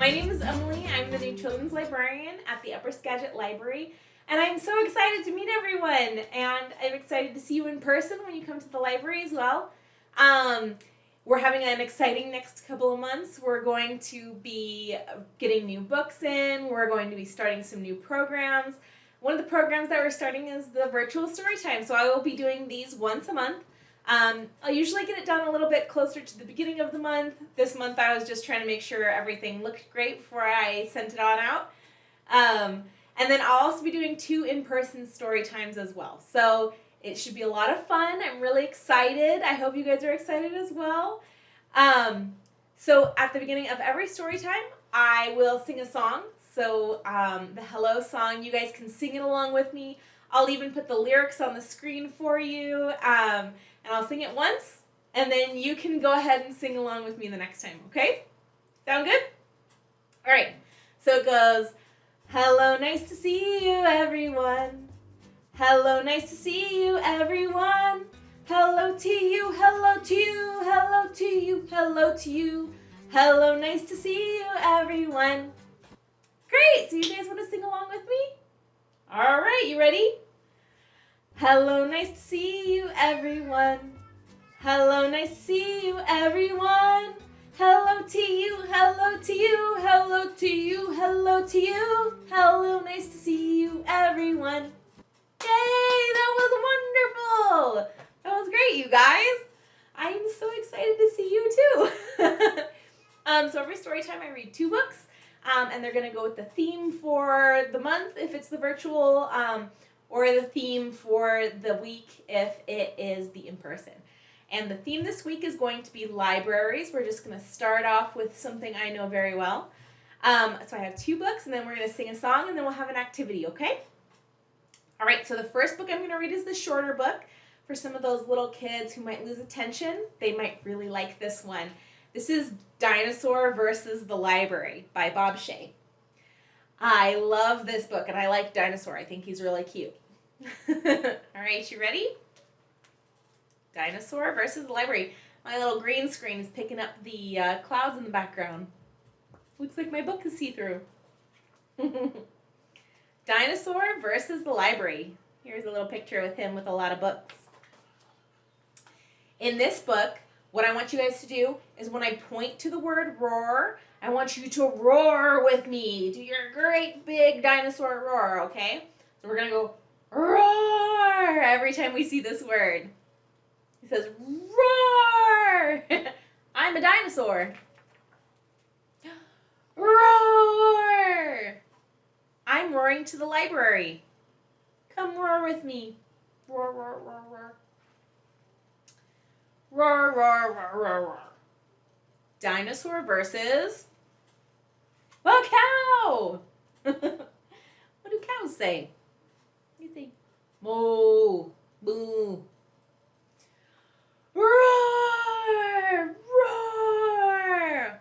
My name is Emily. I'm the new children's librarian at the Upper Skagit Library, and I'm so excited to meet everyone, and I'm excited to see you in person when you come to the library as well. We're having an exciting next couple of months. We're going to be getting new books in. We're going to be starting some new programs. One of the programs that we're starting is the virtual Storytime, so I will be doing these once a month. I'll usually get it done a little bit closer to the beginning of the month. This month I was just trying to make sure everything looked great before I sent it on out. And then I'll also be doing 2 in-person story times as well. So it should be a lot of fun. I'm really excited. I hope you guys are excited as well. So at the beginning of every story time, I will sing a song. So the hello song, you guys can sing it along with me. I'll even put the lyrics on the screen for you. And I'll sing it once, and then you can go ahead and sing along with me the next time, okay? Sound good? All right, so it goes, hello, nice to see you, everyone. Hello, nice to see you, everyone. Hello to you, hello to you, hello to you, hello to you. Hello, nice to see you, everyone. Great, so you guys want to sing along with me? All right, you ready? Hello, nice to see you, everyone. Hello, nice to see you, everyone. Hello to you, hello to you, hello to you, hello to you. Hello, nice to see you, everyone. Yay, that was wonderful. That was great, you guys. I'm so excited to see you too. So every story time I read 2 books, and they're going to go with the theme for the month if it's the virtual, or the theme for the week if it is the in-person. And the theme this week is going to be libraries. We're just going to start off with something I know very well. So I have 2 books, and then we're going to sing a song, and then we'll have an activity, okay? All right, so the first book I'm going to read is the shorter book. For some of those little kids who might lose attention, they might really like this one. This is Dinosaur versus the Library by Bob Shay. I love this book, and I like Dinosaur. I think he's really cute. All right, you ready? Dinosaur versus the Library. My little green screen is picking up the clouds in the background. Looks like my book is see-through. Dinosaur versus the Library. Here's a little picture with him with a lot of books. In this book, what I want you guys to do is when I point to the word roar, I want you to roar with me. Do your great big dinosaur roar, okay? So we're going to go roar every time we see this word. He says, roar! I'm a dinosaur. Roar! I'm roaring to the library. Come roar with me. Roar, roar, roar, roar. Roar, roar, roar, roar, roar. Dinosaur versus a cow. What do cows say? They say moo, moo. Roar, roar.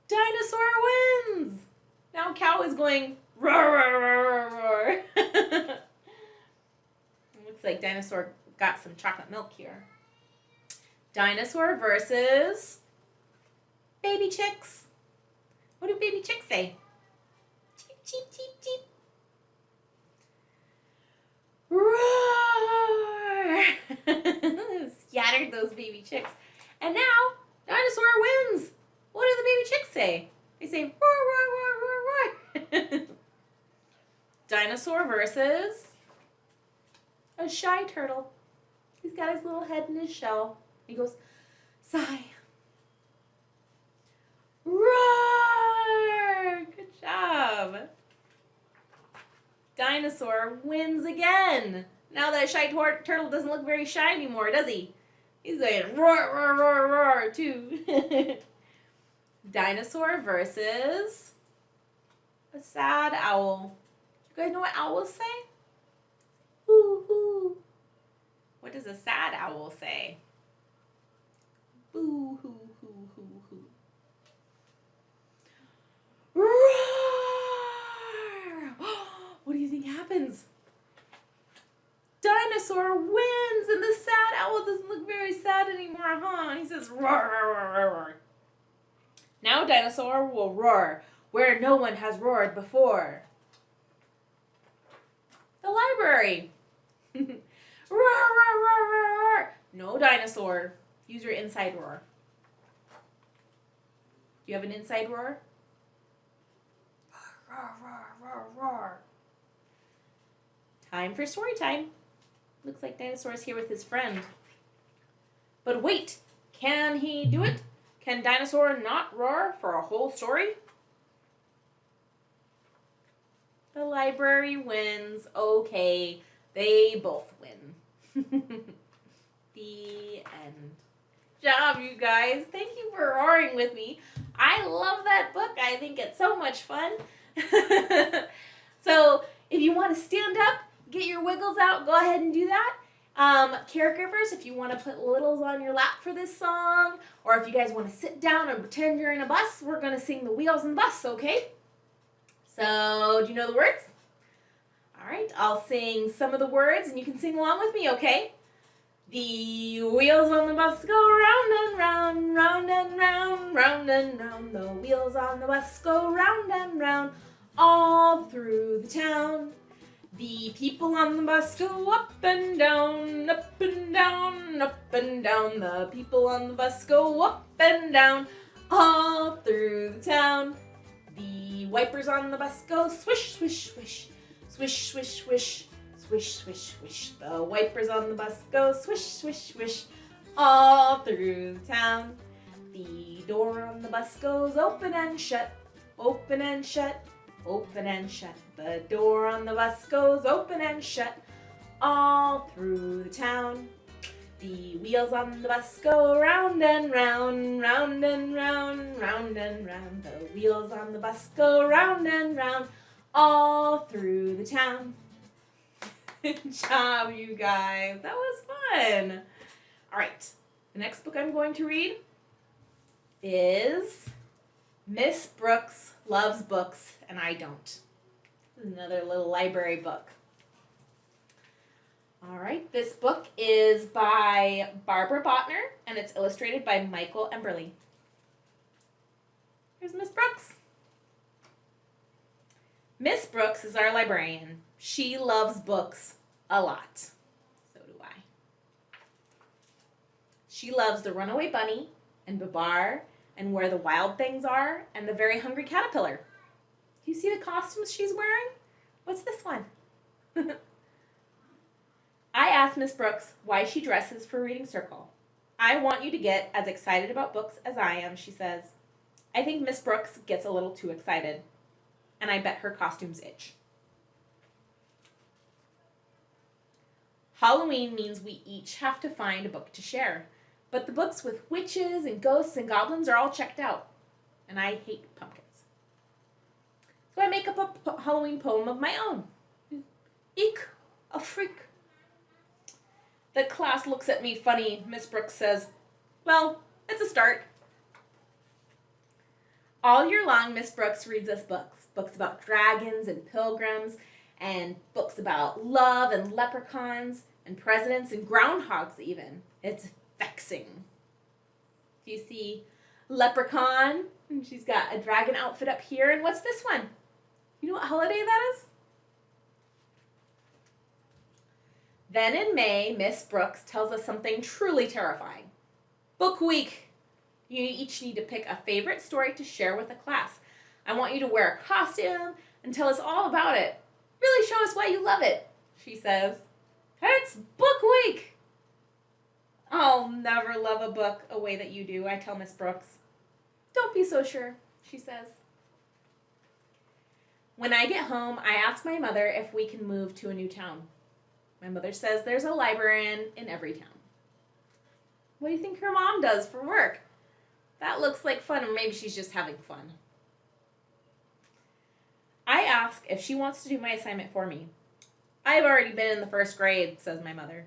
Dinosaur wins. Now cow is going roar, roar, roar, roar. Looks like Dinosaur got some chocolate milk here. Dinosaur versus baby chicks. What do baby chicks say? Cheep, cheep, cheep, cheep. Roar! Scattered those baby chicks. And now, Dinosaur wins. What do the baby chicks say? They say, roar, roar, roar, roar, roar. Dinosaur versus a shy turtle. He's got his little head in his shell. He goes, sigh. Roar! Good job. Dinosaur wins again. Now that shy turtle doesn't look very shy anymore, does he? He's going roar, roar, roar, roar, too. Dinosaur versus a sad owl. You guys know what owls say? Hoo, hoo. What does a sad owl say? Boo, hoo, hoo, hoo, hoo. Roar! What do you think happens? Dinosaur wins, and the sad owl doesn't look very sad anymore, huh? He says, roar, roar, roar, roar. Now Dinosaur will roar where no one has roared before. The library. Roar, roar, roar, roar, roar. No Dinosaur. Use your inside roar. Do you have an inside roar? Roar, roar, roar, roar. Time for story time. Looks like Dinosaur's here with his friend. But wait, can he do it? Can Dinosaur not roar for a whole story? The library wins. Okay, they both win. The end. Good job, you guys. Thank you for roaring with me. I love that book. I think it's so much fun. So if you want to stand up, get your wiggles out, go ahead and do that. Caregivers, if you want to put littles on your lap for this song, or if you guys want to sit down and pretend you're in a bus, we're going to sing the wheels on the bus, okay? So, do you know the words? All right, I'll sing some of the words, and you can sing along with me, okay? The wheels on the bus go round and round, round and round, round and round. The wheels on the bus go round and round, all through the town. The people on the bus go up and down, up and down, up and down. The people on the bus go up and down, all through the town. The wipers on the bus go swish, swish, swish, swish, swish, swish, swish, swish, swish. The wipers on the bus go swish, swish, swish, all through the town. The door on the bus goes open and shut, open and shut, open and shut. The door on the bus goes open and shut, all through the town. The wheels on the bus go round and round, round and round, round and round. The wheels on the bus go round and round, all through the town. Good job, you guys. That was fun. All right, the next book I'm going to read is Miss Brooks Loves Books and I Don't. This is another little library book. All right, this book is by Barbara Botner, and it's illustrated by Michael Emberley. Here's Miss Brooks. Miss Brooks is our librarian. She loves books a lot. So do I. She loves The Runaway Bunny and Babar and Where the Wild Things Are and The Very Hungry Caterpillar. Do you see the costumes she's wearing? What's this one? I asked Miss Brooks why she dresses for Reading Circle. I want you to get as excited about books as I am, she says. I think Miss Brooks gets a little too excited, and I bet her costumes itch. Halloween means we each have to find a book to share, but the books with witches and ghosts and goblins are all checked out, and I hate pumpkins. So I make up a Halloween poem of my own. Eek, a freak. The class looks at me funny. Miss Brooks says, well, it's a start. All year long, Miss Brooks reads us books. Books about dragons and pilgrims, and books about love and leprechauns and presidents and groundhogs even. It's vexing. Do you see leprechaun? And she's got a dragon outfit up here. And what's this one? You know what holiday that is? Then in May, Miss Brooks tells us something truly terrifying. Book week. You each need to pick a favorite story to share with the class. I want you to wear a costume and tell us all about it. Really show us why you love it, she says. It's book week. I'll never love a book a way that you do, I tell Miss Brooks. Don't be so sure, she says. When I get home, I ask my mother if we can move to a new town. My mother says there's a librarian in every town. What do you think her mom does for work? That looks like fun, or maybe she's just having fun. I ask if she wants to do my assignment for me. I've already been in the first grade, says my mother.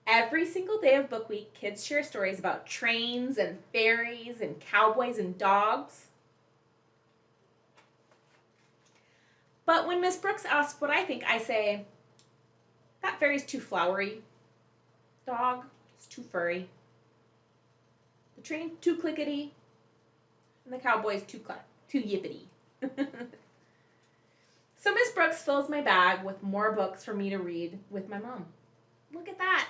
Every single day of book week, kids share stories about trains and fairies and cowboys and dogs. But when Miss Brooks asks what I think, I say, that fairy's too flowery. Dog is too furry. The train too clickety, and the cowboy's too yippity. So Miss Brooks fills my bag with more books for me to read with my mom. Look at that.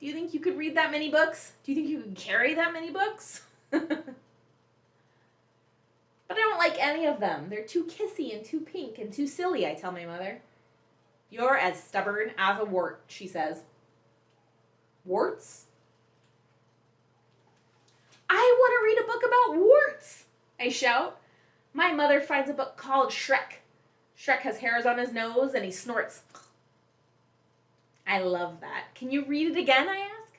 Do you think you could read that many books? Do you think you could carry that many books? But I don't like any of them. They're too kissy and too pink and too silly, I tell my mother. You're as stubborn as a wart, she says. Warts? I want to read a book about warts, I shout. My mother finds a book called Shrek. Shrek has hairs on his nose and he snorts. I love that. Can you read it again, I ask?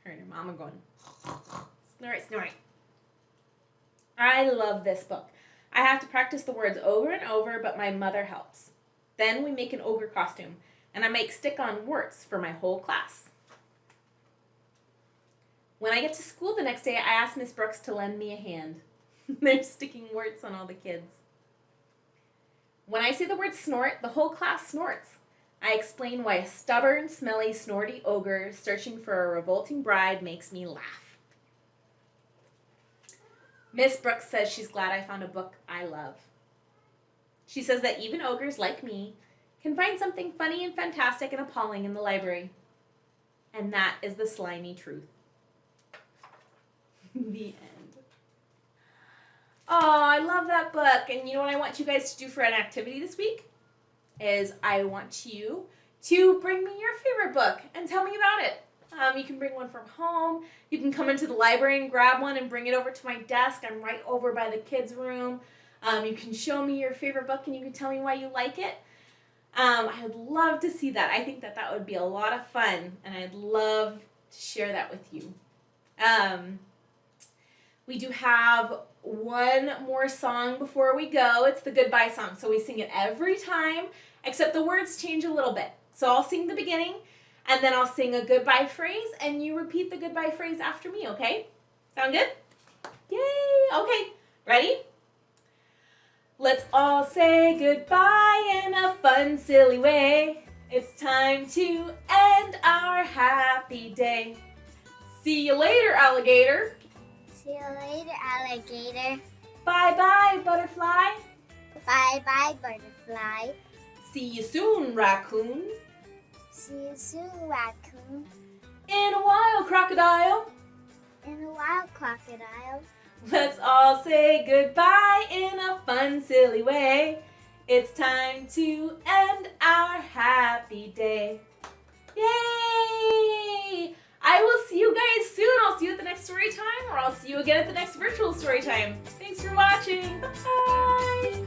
Her and her mama going, snort, snort. I love this book. I have to practice the words over and over, but my mother helps. Then we make an ogre costume, and I make stick-on warts for my whole class. When I get to school the next day, I ask Miss Brooks to lend me a hand. They're sticking warts on all the kids. When I say the word snort, the whole class snorts. I explain why a stubborn, smelly, snorty ogre searching for a revolting bride makes me laugh. Miss Brooks says she's glad I found a book I love. She says that even ogres like me can find something funny and fantastic and appalling in the library. And that is the slimy truth. The end. Oh, I love that book. And you know what I want you guys to do for an activity this week? Is I want you to bring me your favorite book and tell me about it. You can bring one from home. You can come into the library and grab one and bring it over to my desk. I'm right over by the kids' room. You can show me your favorite book and you can tell me why you like it. I would love to see that. I think that that would be a lot of fun, and I'd love to share that with you. We do have one more song before we go. It's the goodbye song. So we sing it every time, except the words change a little bit. So I'll sing the beginning, and then I'll sing a goodbye phrase, and you repeat the goodbye phrase after me, okay? Sound good? Yay! Okay, ready? Let's all say goodbye in a fun, silly way. It's time to end our happy day. See you later, alligator. See you later, alligator. Bye-bye, butterfly. Bye-bye, butterfly. See you soon, raccoon. See you soon, raccoon. In a while, crocodile. In a wild crocodile. Let's all say goodbye in a fun, silly way. It's time to end our happy day. Yay! I will see you guys soon. I'll see you at the next story time, or I'll see you again at the next virtual story time. Thanks for watching. Bye!